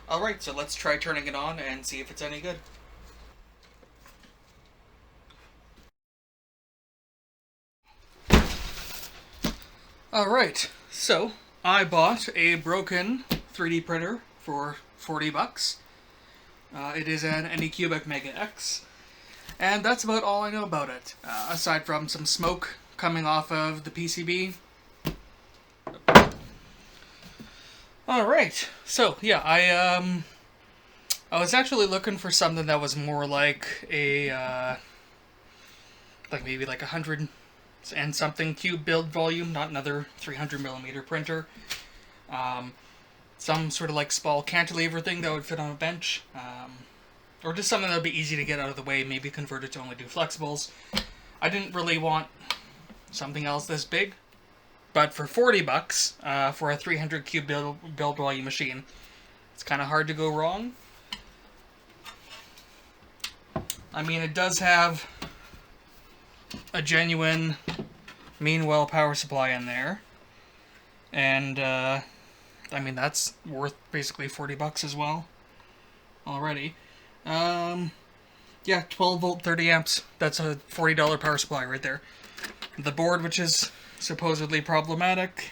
Alright, so let's try turning it on and see if it's any good. Alright, so I bought a broken 3D printer for $40. It is an Anycubic Mega X, and that's about all I know about it, aside from some smoke coming off of the PCB. Alright, so yeah, I was actually looking for something that was more like a, like maybe like 100 and something cube build volume, not another 300mm printer. Some sort of like small cantilever thing that would fit on a bench. Or just something that would be easy to get out of the way, maybe convert it to only do flexibles. I didn't really want something else this big. But for $40, for a 300 cube build volume machine, it's kind of hard to go wrong. I mean, it does have a genuine Meanwell power supply in there. And, I mean, that's worth basically $40 as well. Already. Yeah, 12 volt, 30 amps. That's a $40 power supply right there. The board, which is supposedly problematic.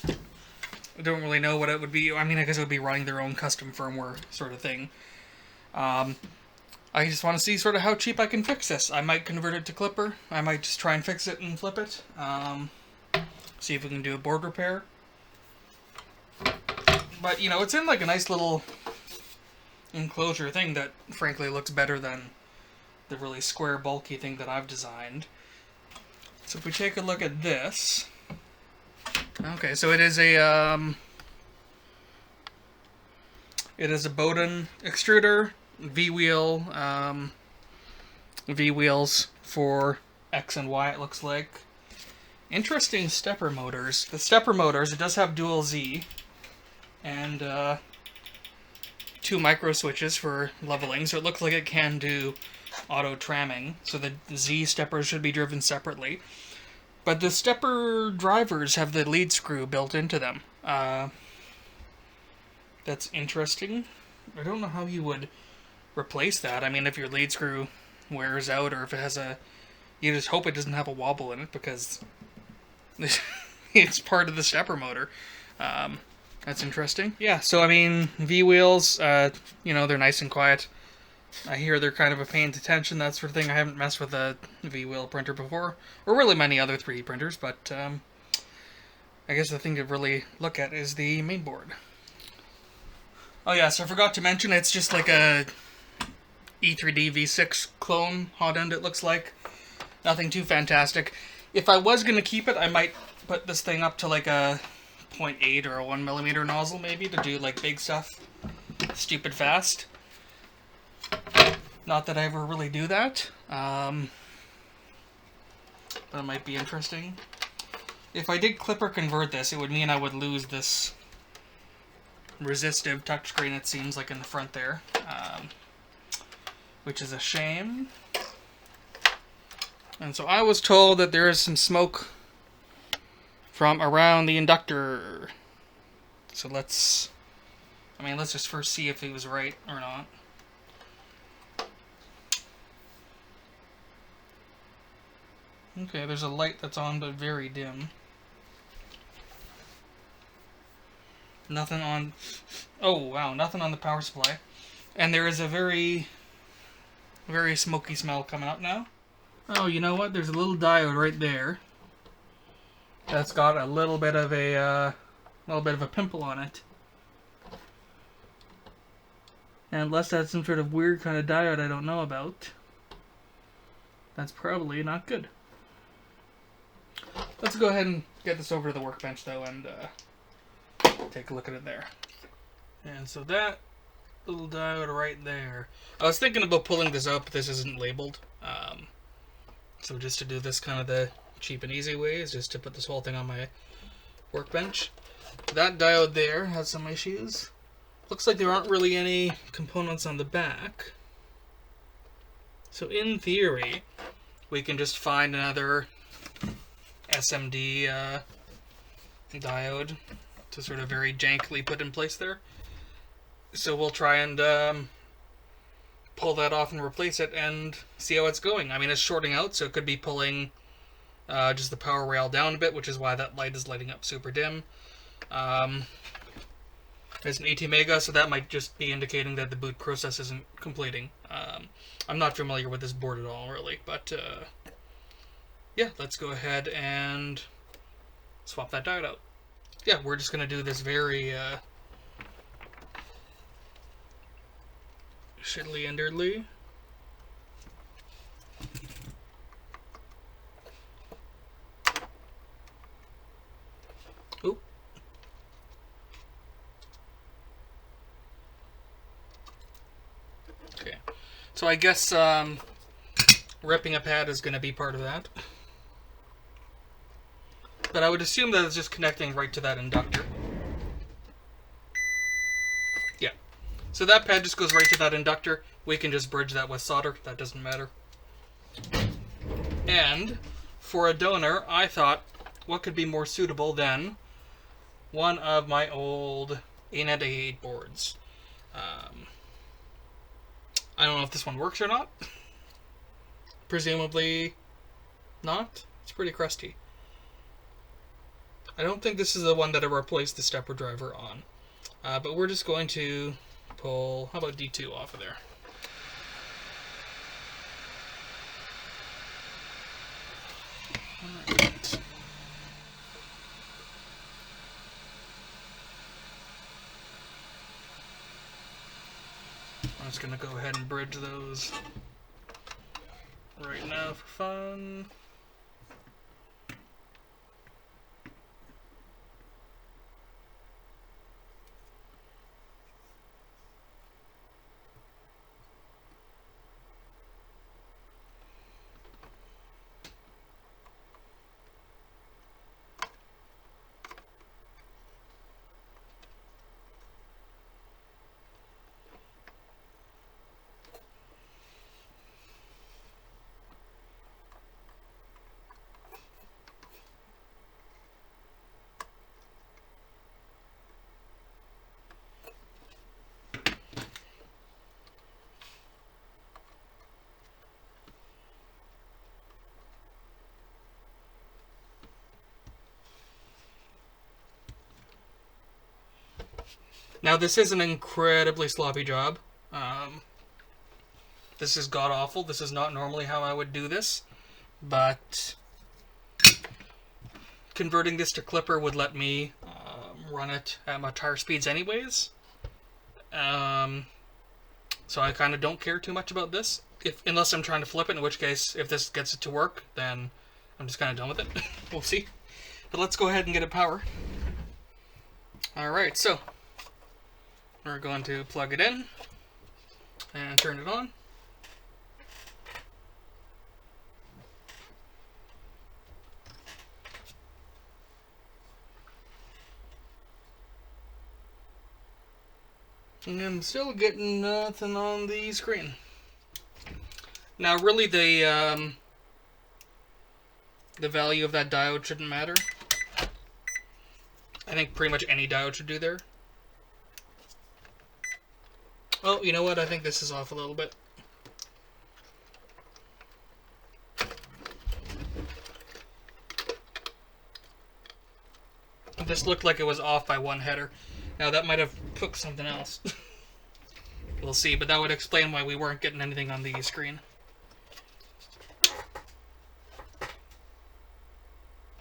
I don't really know what it would be. I mean, I guess it would be running their own custom firmware sort of thing. I just want to see sort of how cheap I can fix this. I might convert it to Klipper. I might just try and fix it and flip it. See if we can do a board repair. But, you know, it's in like a nice little enclosure thing that frankly looks better than the really square, bulky thing that I've designed. So if we take a look at this... Okay, so it is a Bowden extruder, V-wheel, V-wheels for X and Y, it looks like. Interesting stepper motors. The stepper motors, it does have dual Z, and 2 micro switches for leveling, so it looks like it can do auto tramming, so the Z steppers should be driven separately. But the stepper drivers have the lead screw built into them. That's interesting. I don't know how you would replace that. I mean, if your lead screw wears out, or if it has a... You just hope it doesn't have a wobble in it, because it's part of the stepper motor. That's interesting. Yeah, so I mean, V-wheels, you know, they're nice and quiet. I hear they're kind of a pain to tension, that sort of thing. I haven't messed with a V-wheel printer before, or really many other 3D printers, but I guess the thing to really look at is the main board. Oh yeah, so I forgot to mention, it's just like a E3D V6 clone hot end, it looks like. Nothing too fantastic. If I was going to keep it, I might put this thing up to like a 0.8 or a 1mm nozzle maybe to do like big stuff stupid fast. Not that I ever really do that, but it might be interesting. If I did clip or convert this, it would mean I would lose this resistive touchscreen, it seems like, in the front there, which is a shame. And so I was told that there is some smoke from around the inductor. So let's just first see if he was right or not. Okay, there's a light that's on, but very dim. Nothing on... Oh, wow, nothing on the power supply. And there is a very, very smoky smell coming up now. Oh, you know what? There's a little diode right there. That's got a little bit of a pimple on it. And unless that's some sort of weird kind of diode I don't know about, that's probably not good. Let's go ahead and get this over to the workbench, though, and take a look at it there. And so that little diode right there. I was thinking about pulling this up, but this isn't labeled. So just to do this kind of the cheap and easy way is just to put this whole thing on my workbench. That diode there has some issues. Looks like there aren't really any components on the back. So in theory, we can just find another SMD diode to sort of very jankily put in place there. So we'll try and pull that off and replace it and see how it's going. I mean, it's shorting out, so it could be pulling just the power rail down a bit, which is why that light is lighting up super dim. It's an 80 mega, so that might just be indicating that the boot process isn't completing. I'm not familiar with this board at all, really, but yeah, let's go ahead and swap that diode out. Yeah, we're just going to do this very shittily and dirtly. Oop. Okay, so I guess ripping a pad is going to be part of that. But I would assume that it's just connecting right to that inductor. Yeah. So that pad just goes right to that inductor. We can just bridge that with solder. That doesn't matter. And for a donor, I thought, what could be more suitable than one of my old ANET A8 boards. I don't know if this one works or not. Presumably not. It's pretty crusty. I don't think this is the one that I replaced the stepper driver on. But we're just going to pull, how about D2 off of there? Alright. I'm just going to go ahead and bridge those right now for fun. Now, this is an incredibly sloppy job. This is god-awful. This is not normally how I would do this. But converting this to Klipper would let me run it at much higher speeds anyways. So I kind of don't care too much about this. Unless I'm trying to flip it, in which case, if this gets it to work, then I'm just kind of done with it. We'll see. But let's go ahead and get it power. Alright, so we're going to plug it in and turn it on. And I'm still getting nothing on the screen. Now, really, the value of that diode shouldn't matter. I think pretty much any diode should do there. Oh, you know what? I think this is off a little bit. This looked like it was off by one header. Now, that might have cooked something else. We'll see, but that would explain why we weren't getting anything on the screen.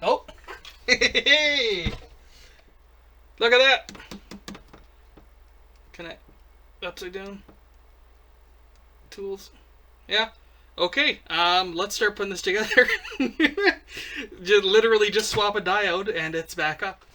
Oh! Hey! Look at that! Can I... upside down? Tools? Yeah? Okay, let's start putting this together. Literally just swap a diode and it's back up.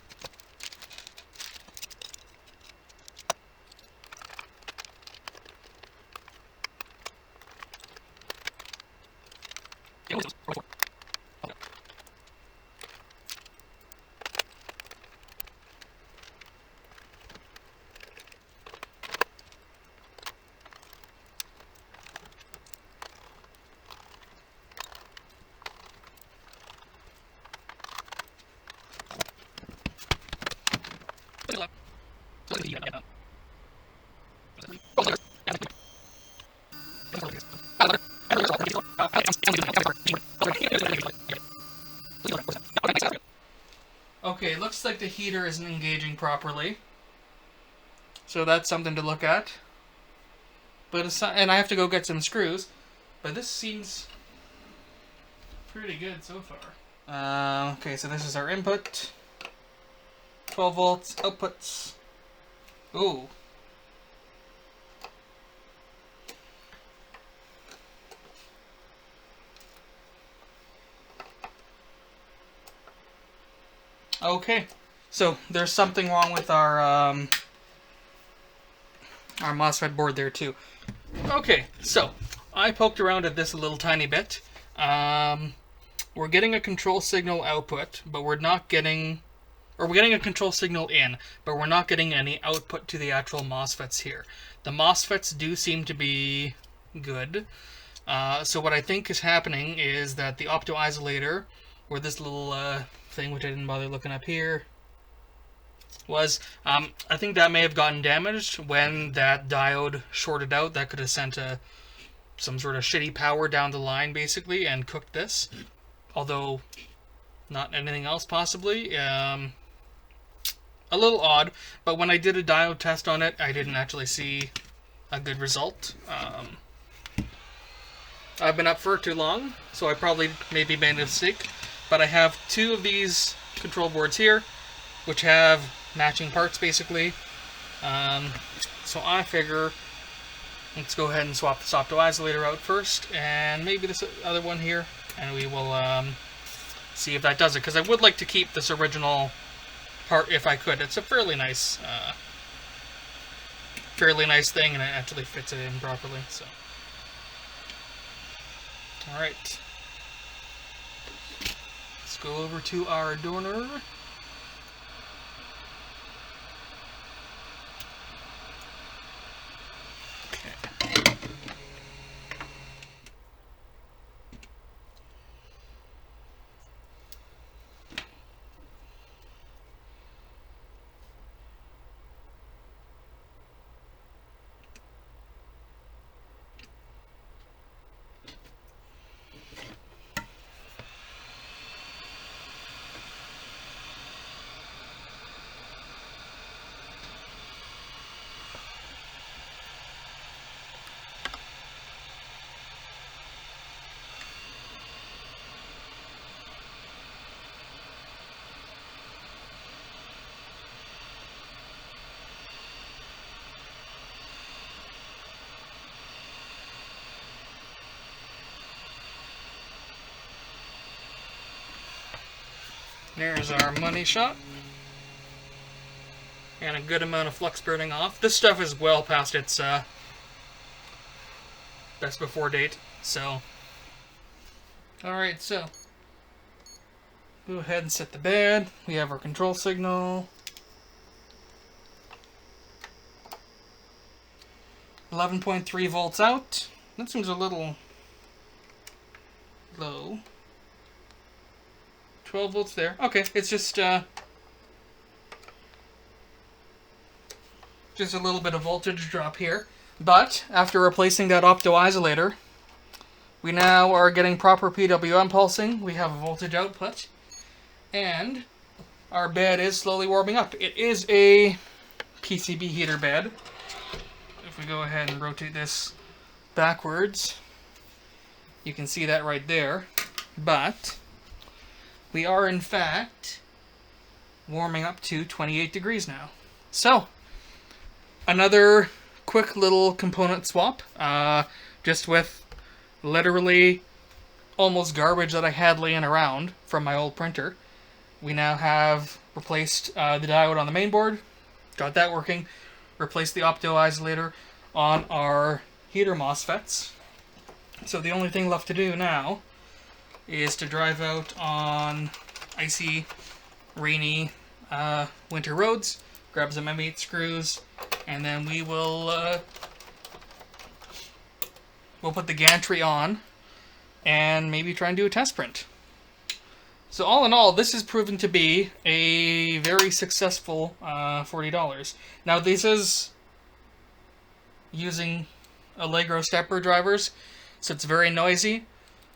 Okay, looks like the heater isn't engaging properly. So that's something to look at. But it's not, and I have to go get some screws. But this seems pretty good so far. Okay, so this is our input. 12 volts, outputs. Ooh. Okay, so there's something wrong with our MOSFET board there too. Okay, so I poked around at this a little tiny bit. We're getting a control signal output, but we're not getting, or we're getting a control signal in, but we're not getting any output to the actual MOSFETs here. The MOSFETs do seem to be good. So what I think is happening is that the opto-isolator, or this little thing, which I didn't bother looking up here, was, I think that may have gotten damaged when that diode shorted out. That could have sent some sort of shitty power down the line, basically, and cooked this. Although, not anything else, possibly. A little odd, but when I did a diode test on it, I didn't actually see a good result. I've been up for too long, so I probably maybe made a mistake. But I have two of these control boards here, which have matching parts, basically. So I figure, let's go ahead and swap this opto-isolator out first, and maybe this other one here, and we will see if that does it. Because I would like to keep this original part if I could. It's a fairly nice thing, and it actually fits it in properly. So, all right. Go over to our donor. Okay. There's our money shot. And a good amount of flux burning off. This stuff is well past its best before date, so. Alright, so. Go ahead and set the bed. We have our control signal. 11.3 volts out. That seems a little low. 12 volts there. Okay, it's just a little bit of voltage drop here. But after replacing that opto-isolator, we now are getting proper PWM pulsing. We have a voltage output, and our bed is slowly warming up. It is a PCB heater bed. If we go ahead and rotate this backwards, you can see that right there. But we are, in fact, warming up to 28 degrees now. So, another quick little component swap, just with literally almost garbage that I had laying around from my old printer. We now have replaced the diode on the main board, got that working, replaced the opto-isolator on our heater MOSFETs. So the only thing left to do now is to drive out on icy, rainy winter roads, grab some M8 screws, and then we will we'll put the gantry on and maybe try and do a test print. So all in all, this is proven to be a very successful $40. Now this is using Allegro stepper drivers, so it's very noisy.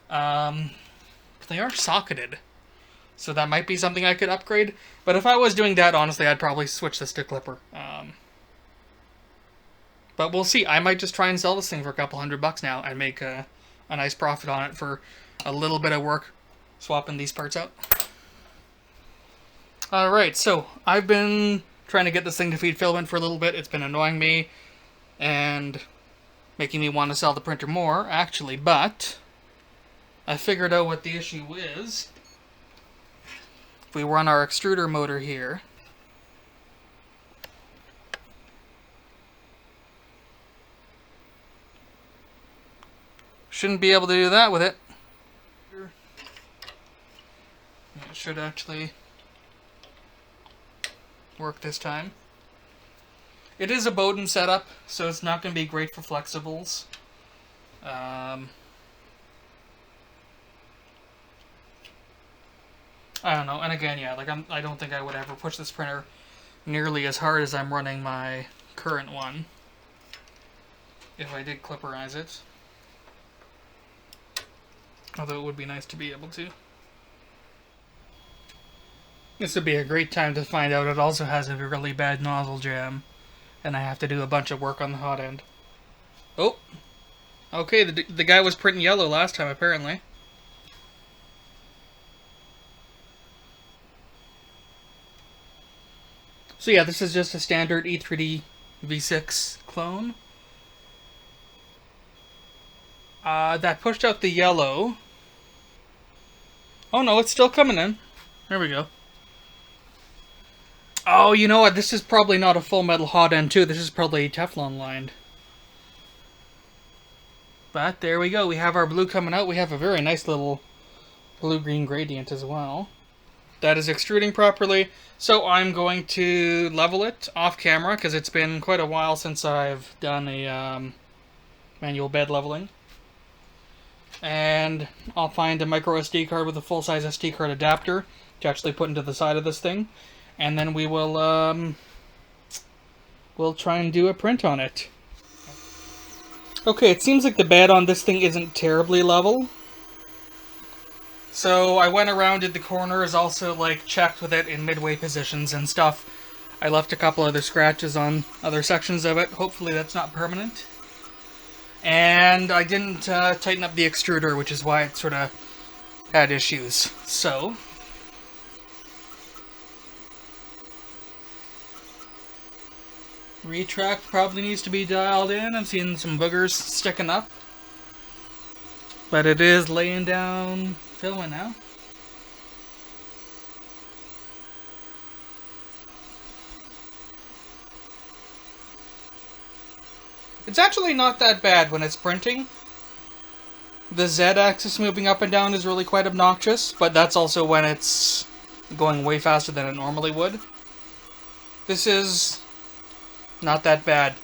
They are socketed, so that might be something I could upgrade. But if I was doing that, honestly, I'd probably switch this to Clipper. But we'll see. I might just try and sell this thing for a couple $100 now and make a nice profit on it for a little bit of work swapping these parts out. Alright, so I've been trying to get this thing to feed filament for a little bit. It's been annoying me and making me want to sell the printer more, actually, but I figured out what the issue is. If we run our extruder motor here, shouldn't be able to do that with it. It should actually work this time. It is a Bowden setup, so it's not going to be great for flexibles. I don't know, and again, yeah, like I don't think I would ever push this printer nearly as hard as I'm running my current one if I did clipperize it. Although it would be nice to be able to. This would be a great time to find out it also has a really bad nozzle jam, and I have to do a bunch of work on the hot end. Oh! Okay, the guy was printing yellow last time, apparently. So yeah, this is just a standard E3D V6 clone. That pushed out the yellow. Oh no, it's still coming in. There we go. Oh, you know what? This is probably not a full metal hot end too. This is probably Teflon lined. But there we go. We have our blue coming out. We have a very nice little blue-green gradient as well. That is extruding properly. So I'm going to level it off camera because it's been quite a while since I've done a manual bed leveling. And I'll find a micro SD card with a full-size SD card adapter to actually put into the side of this thing. And then we will we'll try and do a print on it. Okay, it seems like the bed on this thing isn't terribly level. So I went around, did the corners, also like checked with it in midway positions and stuff. I left a couple other scratches on other sections of it. Hopefully that's not permanent. And I didn't tighten up the extruder, which is why it sort of had issues. So retract probably needs to be dialed in. I'm seeing some boogers sticking up. But it is laying down filament now. It's actually not that bad when it's printing. The Z-axis moving up and down is really quite obnoxious, but that's also when it's going way faster than it normally would. This is not that bad.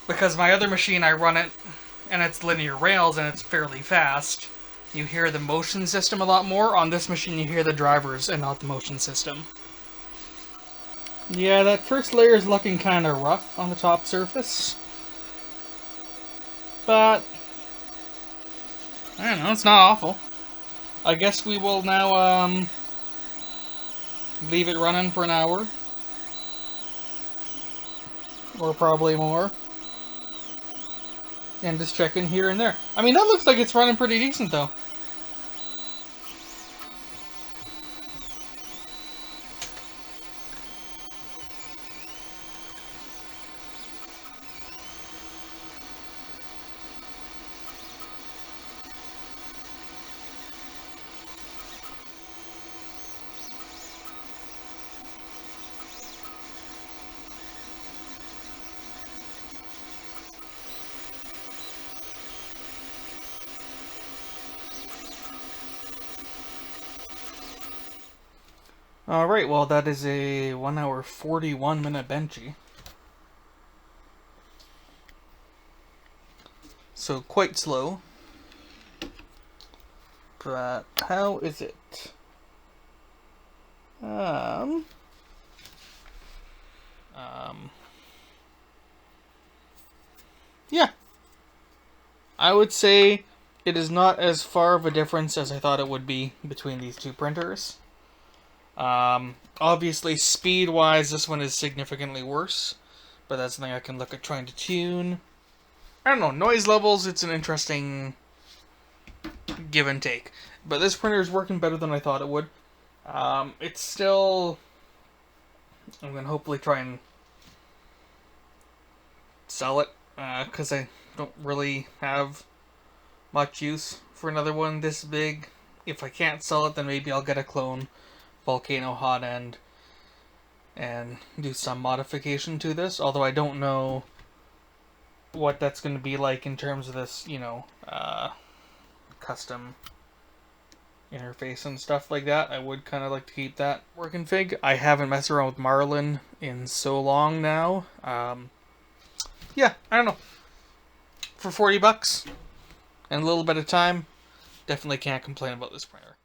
Because my other machine, I run it, and it's linear rails, and it's fairly fast. You hear the motion system a lot more. On this machine, you hear the drivers and not the motion system. Yeah, that first layer is looking kind of rough on the top surface. But I don't know, it's not awful. I guess we will now leave it running for an hour. Or probably more. And just check in here and there. I mean, that looks like it's running pretty decent though. Alright, well that is a 1 hour 41 minute benchy. So quite slow. But how is it? Yeah. I would say it is not as far of a difference as I thought it would be between these two printers. Obviously, speed-wise, this one is significantly worse, but that's something I can look at trying to tune. I don't know, noise levels, it's an interesting give and take. But this printer is working better than I thought it would. It's still... I'm going to hopefully try and sell it, because I don't really have much use for another one this big. If I can't sell it, then maybe I'll get a clone Volcano hot end and do some modification to this, although I don't know what that's going to be like in terms of this, you know, custom interface and stuff like that. I would kind of like to keep that working fig. I haven't messed around with Marlin in so long now. Yeah, I don't know. For $40 and a little bit of time, definitely can't complain about this printer.